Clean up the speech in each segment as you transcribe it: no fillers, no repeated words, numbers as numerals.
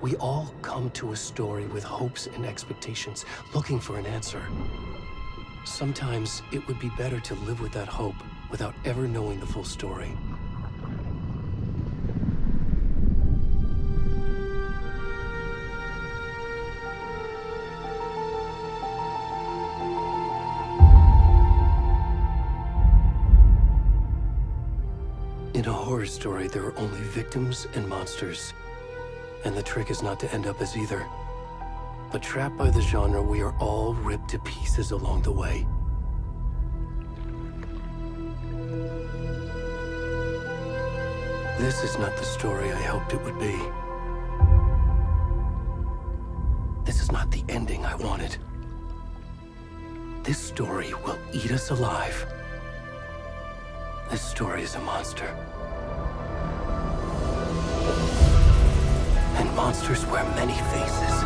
We all come to a story with hopes and expectations, looking for an answer. Sometimes it would be better to live with that hope without ever knowing the full story. In a horror story, there are only victims and monsters. And the trick is not to end up as either. But trapped by the genre, we are all ripped to pieces along the way. This is not the story I hoped it would be. This is not the ending I wanted. This story will eat us alive. This story is a monster. And monsters wear many faces.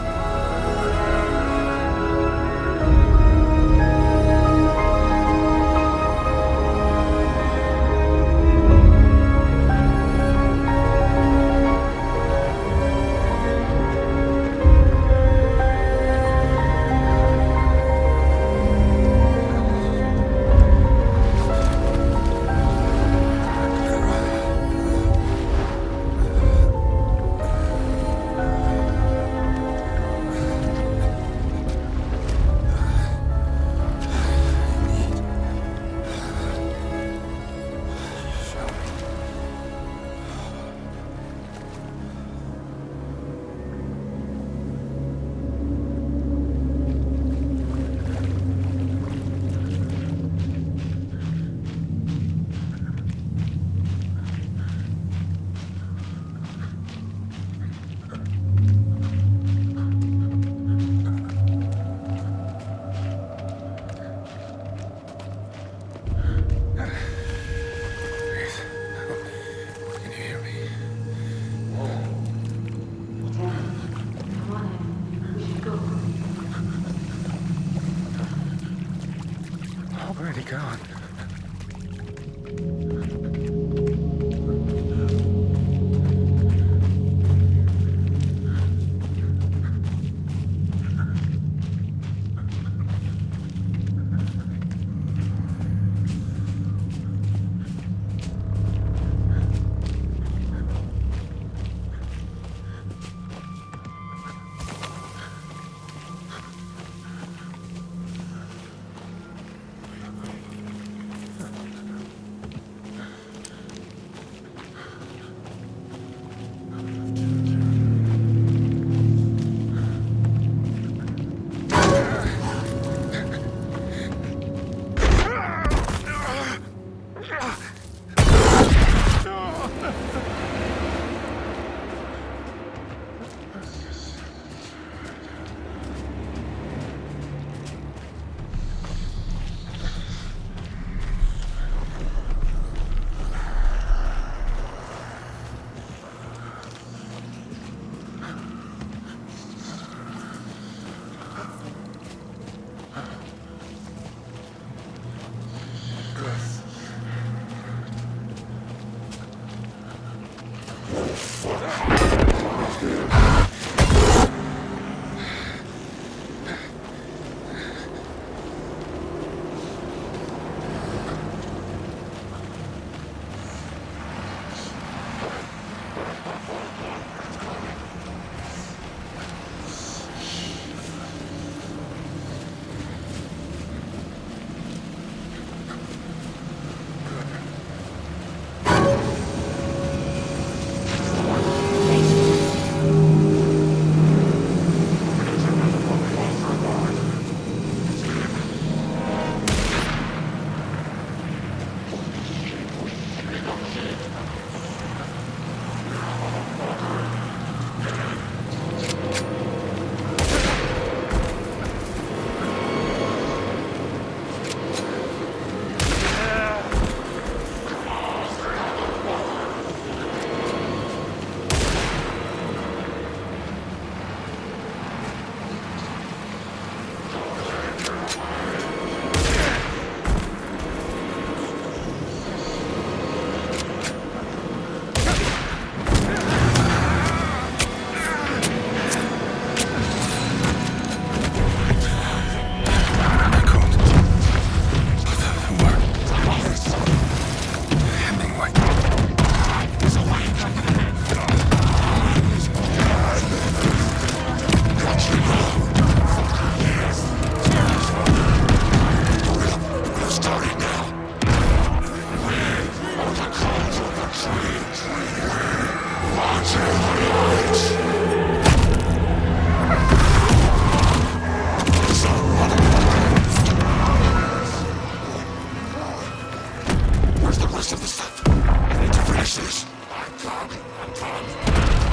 rest of the stuff. I need to finish this.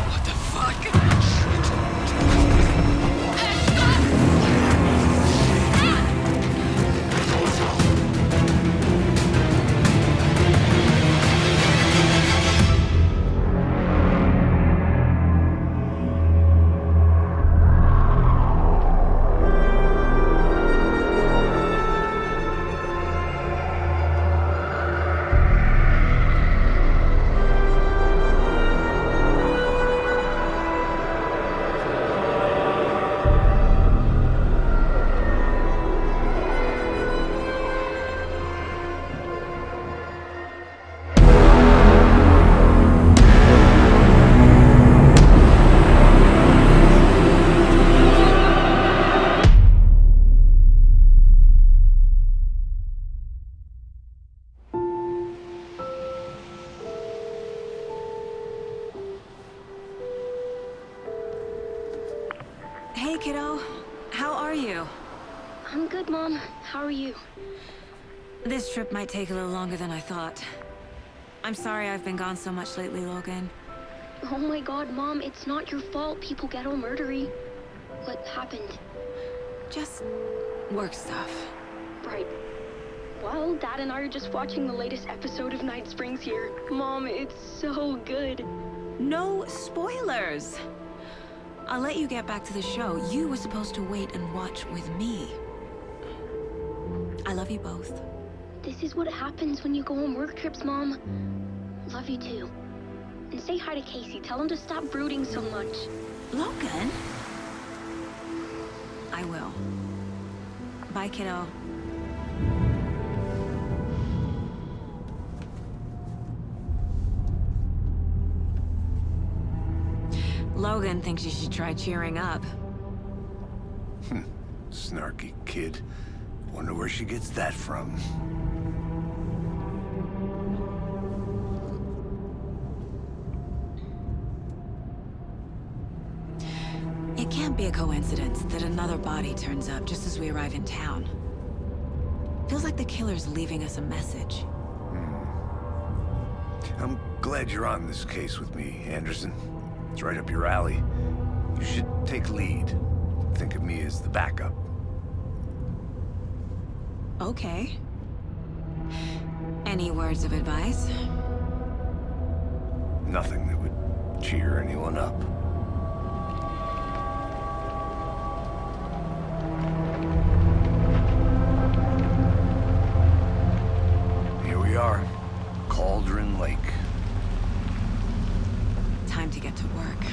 What the fuck? Hey, kiddo. How are you? I'm good, Mom. How are you? This trip might take a little longer than I thought. I'm sorry I've been gone so much lately, Logan. Oh my god, Mom, it's not your fault people get all murdery. What happened? Just work stuff. Right. Well, Dad and I are just watching the latest episode of Night Springs here. Mom, it's so good. No spoilers! I'll let you get back to the show. You were supposed to wait and watch with me. I love you both. This is what happens when you go on work trips, Mom. Love you too. And say hi to Casey. Tell him to stop brooding so much. Logan? I will. Bye, kiddo. Logan thinks you should try cheering up. Snarky kid. Wonder where she gets that from. It can't be a coincidence that another body turns up just as we arrive in town. Feels like the killer's leaving us a message. I'm glad you're on this case with me, Anderson. It's right up your alley. You should take lead. Think of me as the backup. Okay. Any words of advice? Nothing that would cheer anyone up. Here we are. Cauldron Lake. Time to get to work.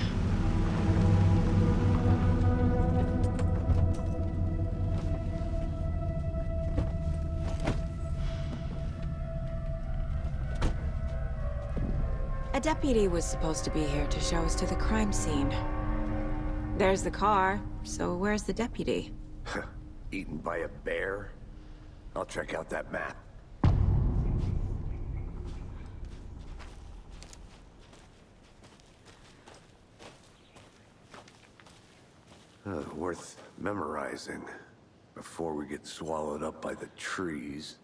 A deputy was supposed to be here to show us to the crime scene. There's the car, so where's the deputy? Eaten by a bear? I'll check out that map. Worth memorizing before we get swallowed up by the trees.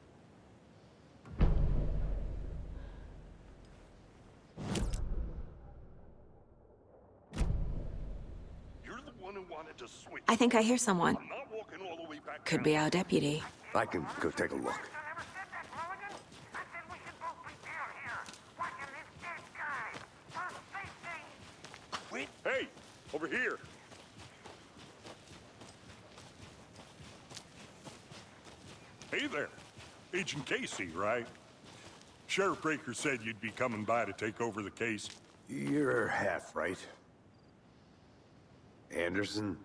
You're the one who wanted to switch. I think I hear someone. I'm not walking all the way back Could down. be our deputy. I can go take a look. Wait. Hey, over here. Hey there. Agent Casey, right? Sheriff Breaker said you'd be coming by to take over the case. You're half right. Anderson?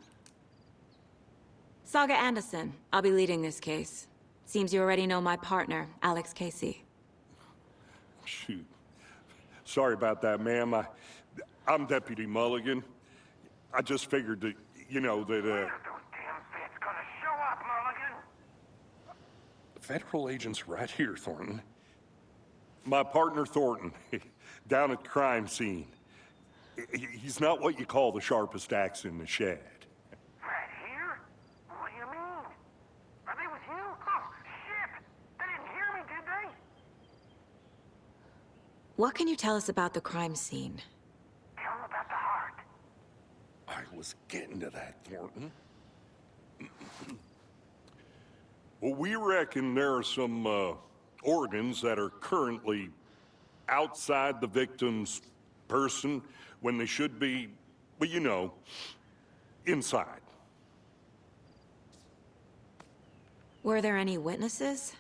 Saga Anderson. I'll be leading this case. Seems you already know my partner, Alex Casey. Shoot. Sorry about that, ma'am. I'm Deputy Mulligan. I just figured that, you know, that, Those damn feds gonna show up, Mulligan. Federal agent's right here, Thornton. My partner, Thornton, down at the crime scene. He's not what you call the sharpest axe in the shed. Right here? What do you mean? Are they with you? Oh, shit! They didn't hear me, did What can you tell us about the crime scene? Tell him about the heart. I was getting to that, Thornton. Well, we reckon there are some, organs that are currently outside the victim's person when they should be, well, you know, inside. Were there any witnesses?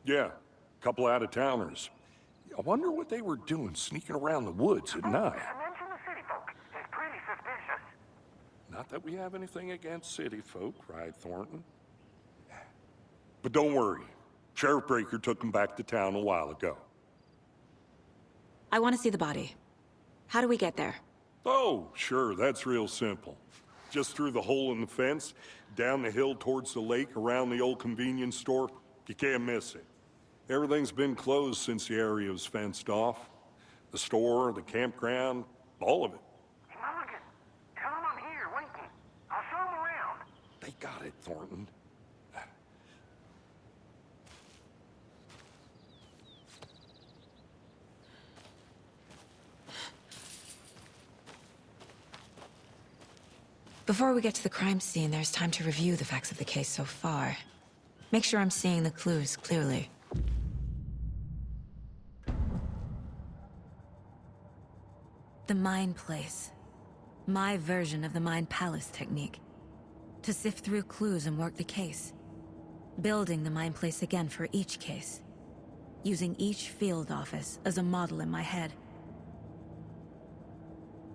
Yeah, a couple out-of-towners. I wonder what they were doing sneaking around the woods at night. Mention the city folk. It's pretty suspicious. Not that we have anything against city folk, right, Thornton? But don't worry. Sheriff Breaker took them back to town a while ago. I want to see the body. How do we get there? Oh, sure, that's real simple. Just through the hole in the fence, down the hill towards the lake, around the old convenience store. You can't miss it. Everything's been closed since the area was fenced off. The store, the campground, all of it. Hey, Mulligan, tell him I'm here waiting. I'll show him around. They got it, Thornton. Before we get to the crime scene, there's time to review the facts of the case so far. Make sure I'm seeing the clues clearly. The Mind Place. My version of the Mind Palace technique. To sift through clues and work the case. Building the Mind Place again for each case. Using each field office as a model in my head.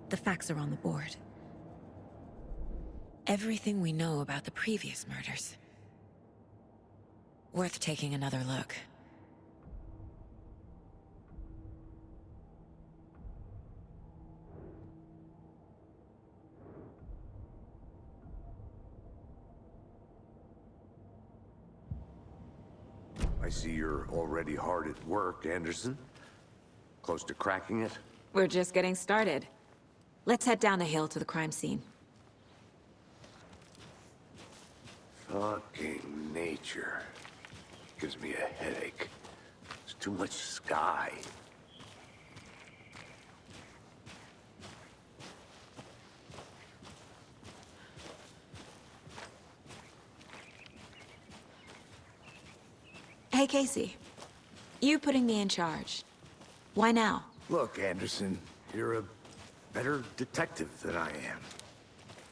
The facts are on the board. Everything we know about the previous murders. Worth taking another look. I see you're already hard at work, Anderson. Close to cracking it? We're just getting started. Let's head down the hill to the crime scene. Fucking nature. Gives me a headache. There's too much sky. Hey, Casey. You putting me in charge. Why now? Look, Anderson, you're a better detective than I am.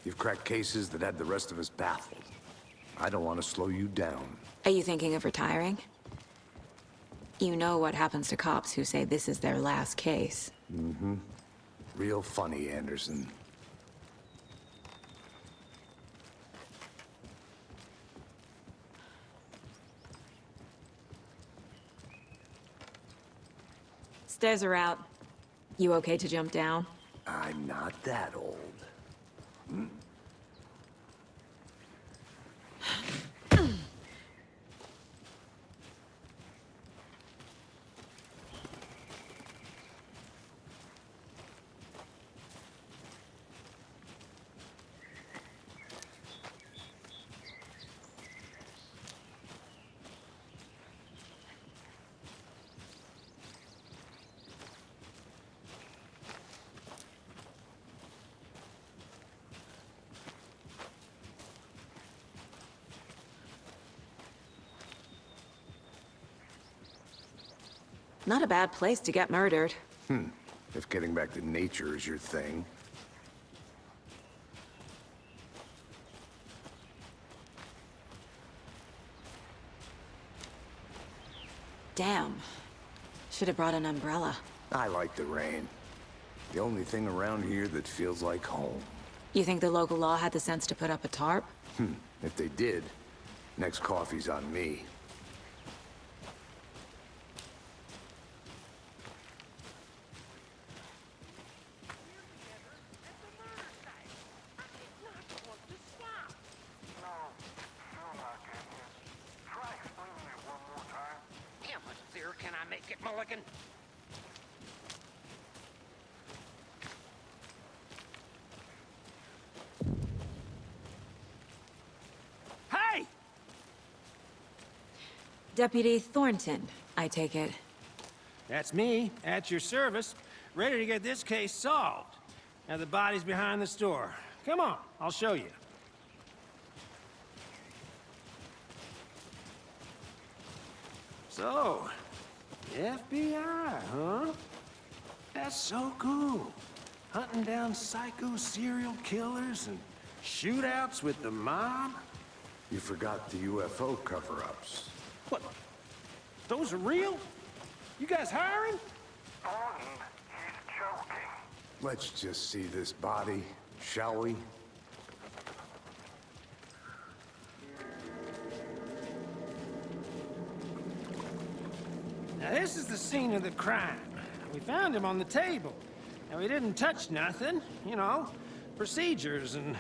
You've cracked cases that had the rest of us baffled. I don't want to slow you down. Are you thinking of retiring? You know what happens to cops who say this is their last case. Mm-hmm. Real funny, Anderson. Stairs are out. You okay to jump down? I'm not that old. Not a bad place to get murdered. If getting back to nature is your thing. Damn. Should have brought an umbrella. I like the rain. The only thing around here that feels like home. You think the local law had the sense to put up a tarp? If they did, next coffee's on me. How much clearer can I make it, Mulligan? Hey! Deputy Thornton, I take it. That's me, at your service, ready to get this case solved. Now the body's behind the store. Come on, I'll show you. So, FBI, huh? That's so cool. Hunting down psycho serial killers and shootouts with the mob? You forgot the UFO cover-ups. What? Those are real? You guys hiring? Thornton, he's joking. Let's just see this body, shall we? Now this is the scene of the crime. We found him on the table. Now we didn't touch nothing, you know, procedures and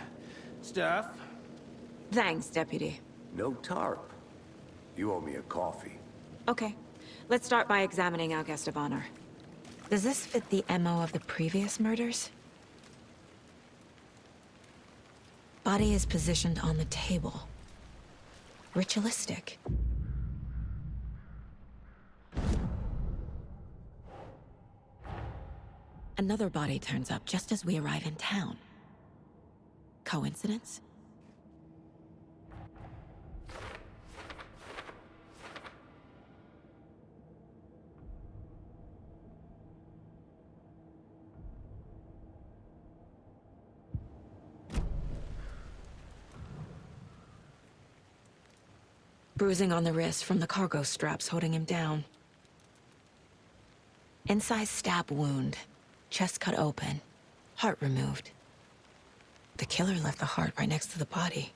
stuff. Thanks, Deputy. No tarp. You owe me a coffee. Okay, let's start by examining our guest of honor. Does this fit the MO of the previous murders? Body is positioned on the table. Ritualistic. Another body turns up just as we arrive in town. Coincidence? Bruising on the wrist from the cargo straps holding him down. Inside stab wound. Chest cut open. Heart removed. The killer left the heart right next to the body.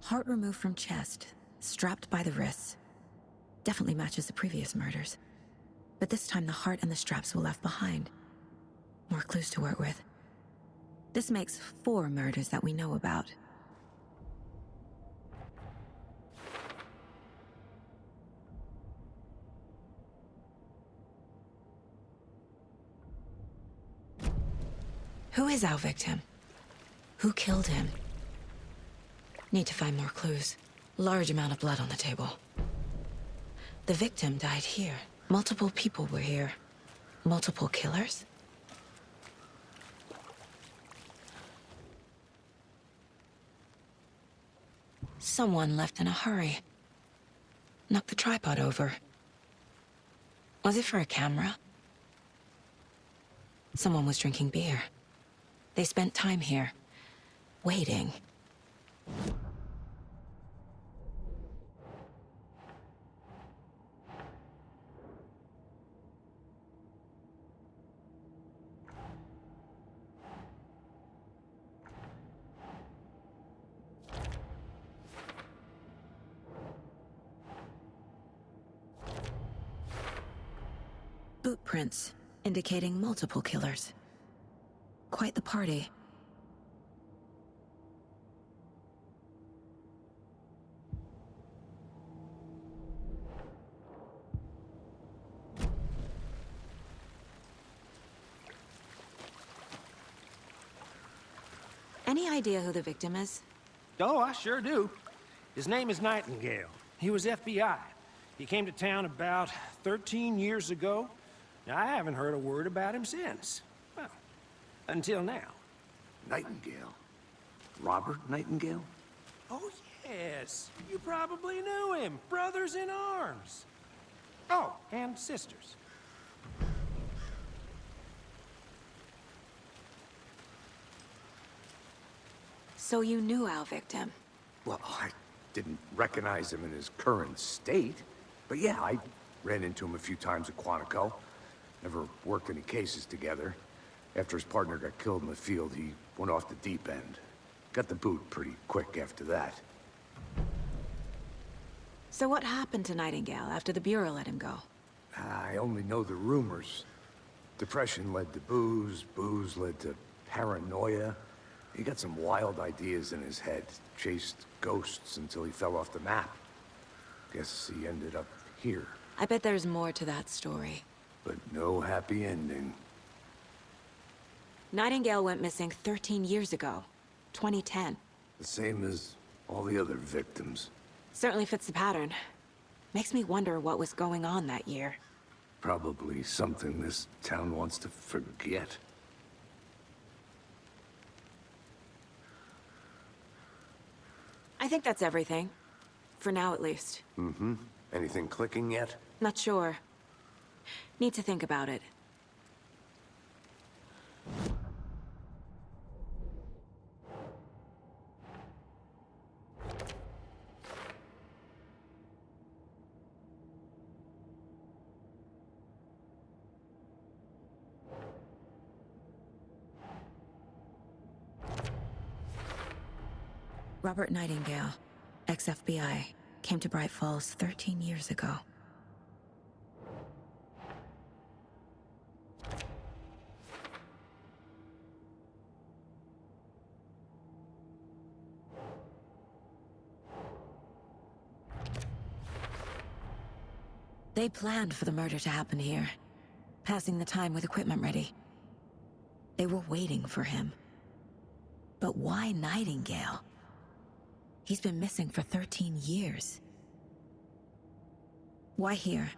Heart removed from chest, strapped by the wrists. Definitely matches the previous murders. But this time the heart and the straps were left behind. More clues to work with. This makes 4 murders that we know about. Who is our victim? Who killed him? Need to find more clues. Large amount of blood on the table. The victim died here. Multiple people were here. Multiple killers? Someone left in a hurry. Knocked the tripod over. Was it for a camera? Someone was drinking beer. They spent time here, waiting. Boot prints, indicating multiple killers. Quite the party. Any idea who the victim is? Oh, I sure do. His name is Nightingale. He was FBI. He came to town about 13 years ago. Now, I haven't heard a word about him since. Well, until now. Nightingale? Robert Nightingale? Oh, yes. You probably knew him. Brothers in arms. Oh, and sisters. So you knew our victim? Well, I didn't recognize him in his current state. But yeah, I ran into him a few times at Quantico. Never worked any cases together. After his partner got killed in the field, he went off the deep end. Got the boot pretty quick after that. So what happened to Nightingale after the Bureau let him go? I only know the rumors. Depression led to booze, booze led to paranoia. He got some wild ideas in his head. Chased ghosts until he fell off the map. Guess he ended up here. I bet there's more to that story. But no happy ending. Nightingale went missing 13 years ago. 2010. The same as all the other victims. Certainly fits the pattern. Makes me wonder what was going on that year. Probably something this town wants to forget. I think that's everything. For now, at least. Mm-hmm. Anything clicking yet? Not sure. Need to think about it. Robert Nightingale, ex-FBI, came to Bright Falls 13 years ago. They planned for the murder to happen here, passing the time with equipment ready. They were waiting for him. But why Nightingale? He's been missing for 13 years. Why here?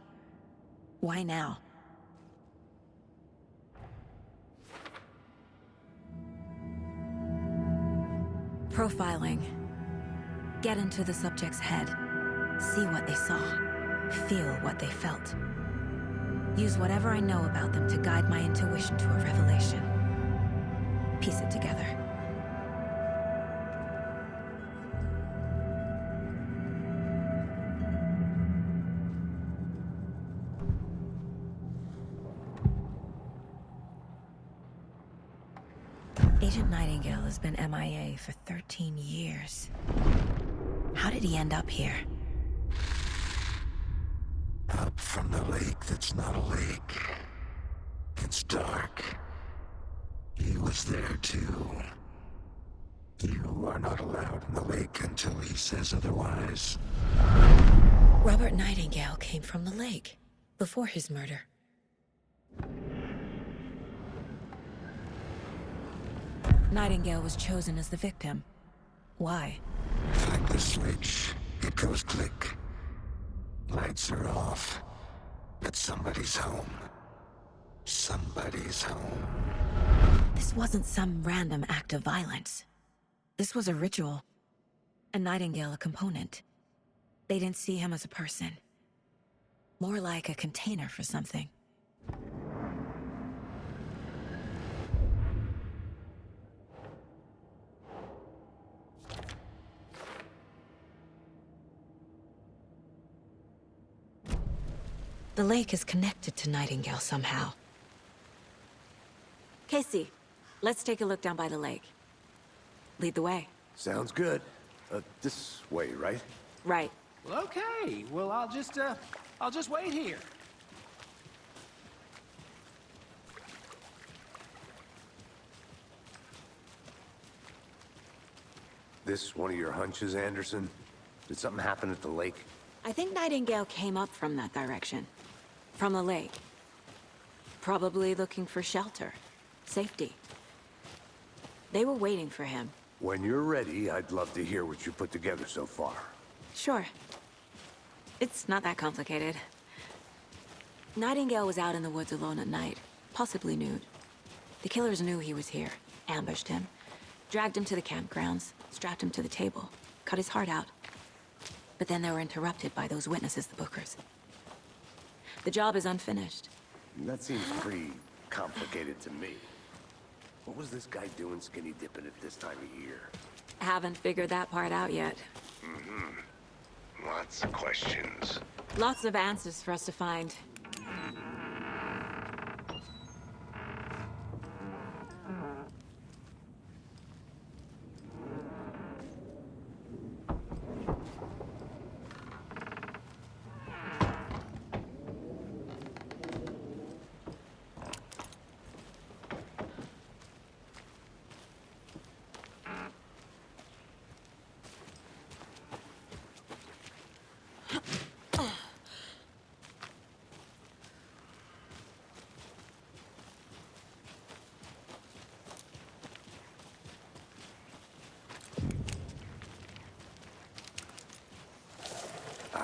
Why now? Profiling. Get into the subject's head. See what they saw. Feel what they felt. Use whatever I know about them to guide my intuition to a revelation. Piece it together. Agent Nightingale has been MIA for 13 years. How did he end up here? Up from the lake that's not a lake. It's dark. He was there too. You are not allowed in the lake until he says otherwise. Robert Nightingale came from the lake, before his murder. Nightingale was chosen as the victim. Why? Flick the switch. It goes click. Lights are off. But somebody's home. Somebody's home. This wasn't some random act of violence. This was a ritual. And Nightingale a component. They didn't see him as a person. More like a container for something. The lake is connected to Nightingale somehow. Casey, let's take a look down by the lake. Lead the way. Sounds good. This way, right? Right. Well, okay. Well, I'll just wait here. This one of your hunches, Anderson? Did something happen at the lake? I think Nightingale came up from that direction. From the lake. Probably looking for shelter. Safety. They were waiting for him. When you're ready, I'd love to hear what you put together so far. Sure. It's not that complicated. Nightingale was out in the woods alone at night, possibly nude. The killers knew he was here, ambushed him, dragged him to the campgrounds, strapped him to the table, cut his heart out. But then they were interrupted by those witnesses, the Bookers. The job is unfinished. That seems pretty complicated to me. What was this guy doing skinny dipping at this time of year? Haven't figured that part out yet. Lots of questions. Lots of answers for us to find.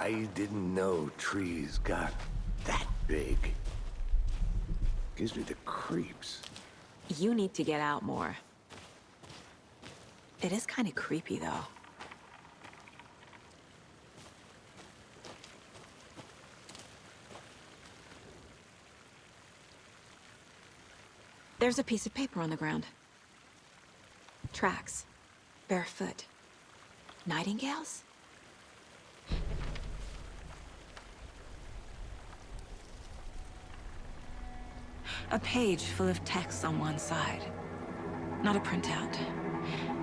I didn't know trees got that big. Gives me the creeps. You need to get out more. It is kind of creepy, though. There's a piece of paper on the ground. Tracks. Barefoot. Nightingales? A page full of text on one side. Not a printout.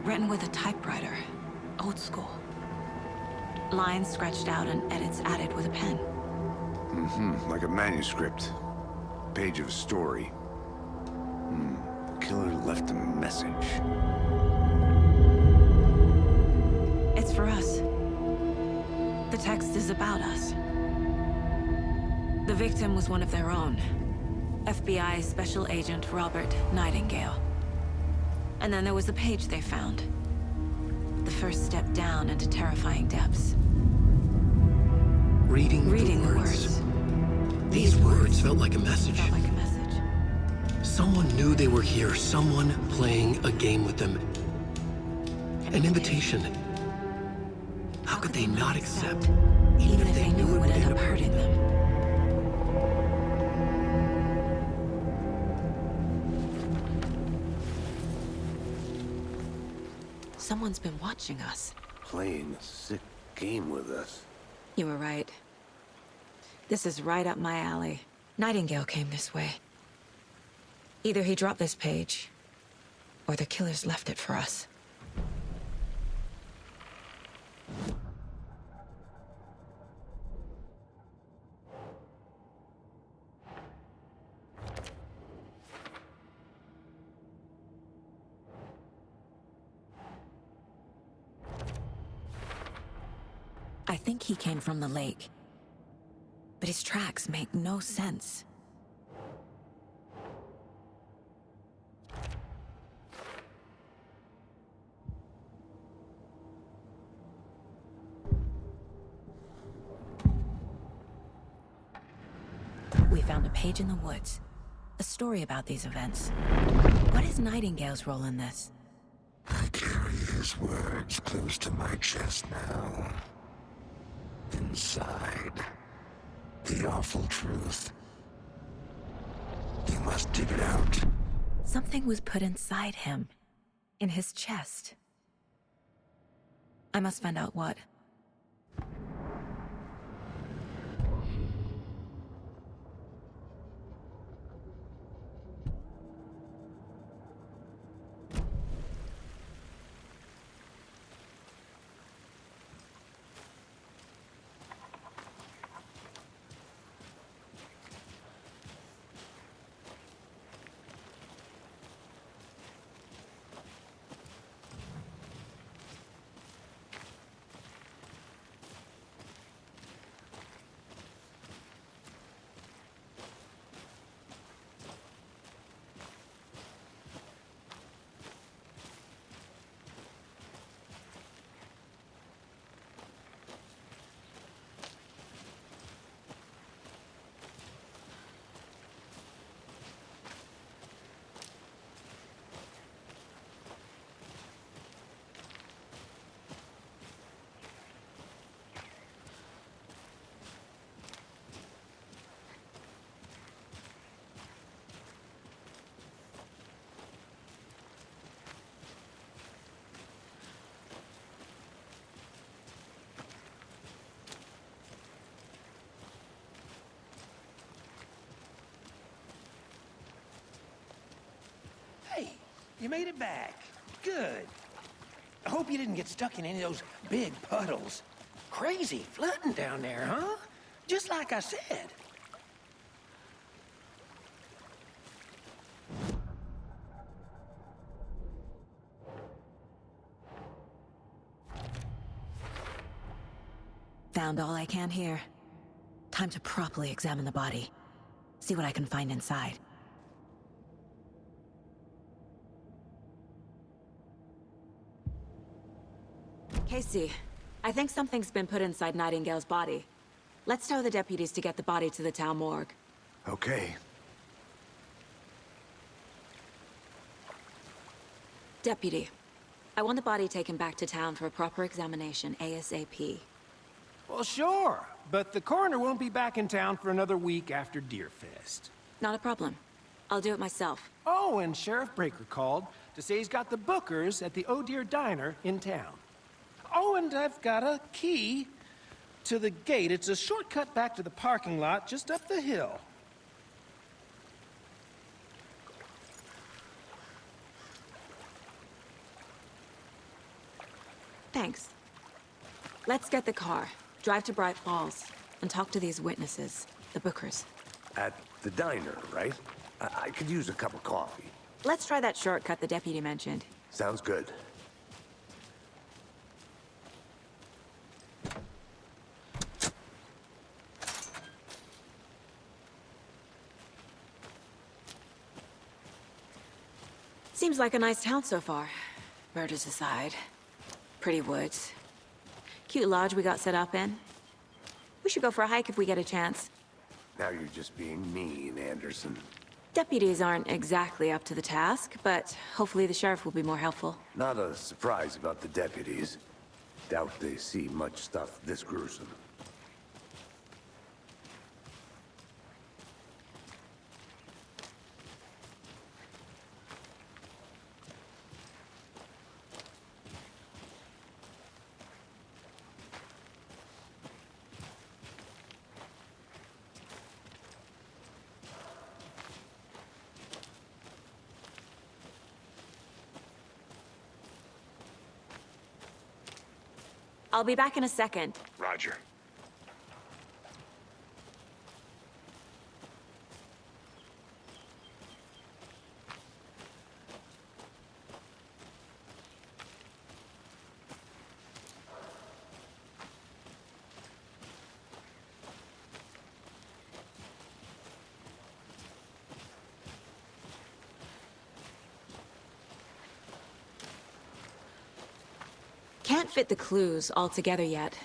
Written with a typewriter. Old school. Lines scratched out and edits added with a pen. Mm-hmm, like a manuscript. Page of a story. Killer left a message. It's for us. The text is about us. The victim was one of their own. FBI Special Agent Robert Nightingale. And then there was the page they found. The first step down into terrifying depths. Reading the words. These words felt like a message. Felt like a message. Someone knew they were here, someone playing a game with them. An invitation. How could they not accept, even if they knew it would end up hurting them? Someone's been watching us. Playing a sick game with us. You were right. This is right up my alley. Nightingale came this way. Either he dropped this page, or the killers left it for us. I think he came from the lake. But his tracks make no sense. We found a page in the woods. A story about these events. What is Nightingale's role in this? I carry his words close to my chest now. Inside, the awful truth. You must dig it out. Something was put inside him. In his chest. I must find out what. Hey, you made it back. Good. I hope you didn't get stuck in any of those big puddles. Crazy flooding down there, huh? Just like I said. Found all I can here. Time to properly examine the body. See what I can find inside. Casey, I think something's been put inside Nightingale's body. Let's tell the deputies to get the body to the town morgue. Okay. Deputy, I want the body taken back to town for a proper examination ASAP. Well, sure, but the coroner won't be back in town for another week after Deerfest. Not a problem. I'll do it myself. Oh, and Sheriff Breaker called to say he's got the Bookers at the Oh Dear Diner in town. Oh, and I've got a key to the gate. It's a shortcut back to the parking lot just up the hill. Thanks. Let's get the car, drive to Bright Falls, and talk to these witnesses, the Bookers. At the diner, right? I could use a cup of coffee. Let's try that shortcut the deputy mentioned. Sounds good. Seems like a nice town so far. Murders aside. Pretty woods. Cute lodge we got set up in. We should go for a hike if we get a chance. Now you're just being mean, Anderson. Deputies aren't exactly up to the task, but hopefully the sheriff will be more helpful. Not a surprise about the deputies. Doubt they see much stuff this gruesome. I'll be back in a second. Roger. Can't fit the clues all together yet.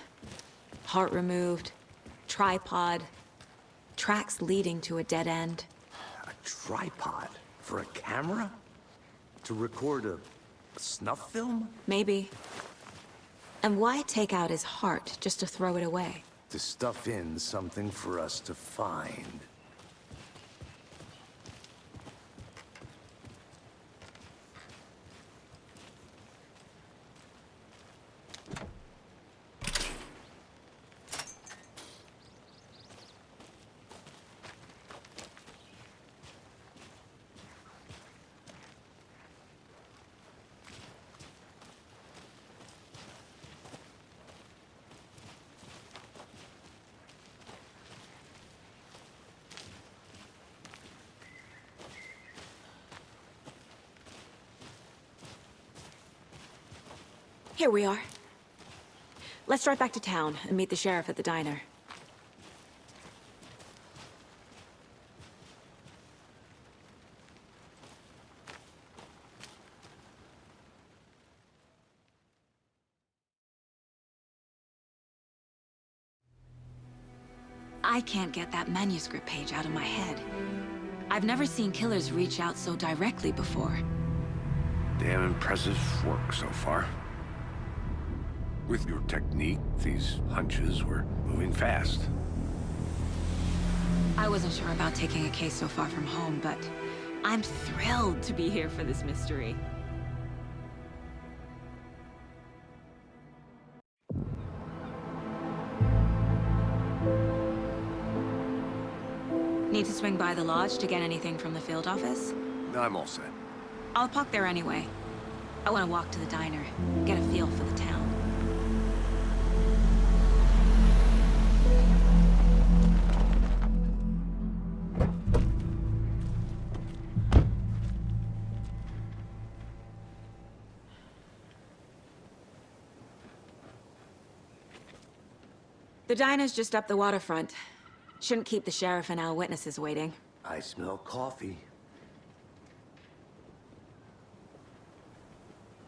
Heart removed, tripod, tracks leading to a dead end. A tripod? For a camera? To record a snuff film? Maybe. And why take out his heart just to throw it away? To stuff in something for us to find. Here we are. Let's drive back to town and meet the sheriff at the diner. I can't get that manuscript page out of my head. I've never seen killers reach out so directly before. Damn impressive work so far. With your technique, these hunches were moving fast. I wasn't sure about taking a case so far from home, but I'm thrilled to be here for this mystery. Need to swing by the lodge to get anything from the field office? I'm all set. I'll park there anyway. I want to walk to the diner, get a feel for the town. The diner's just up the waterfront. Shouldn't keep the sheriff and our witnesses waiting. I smell coffee.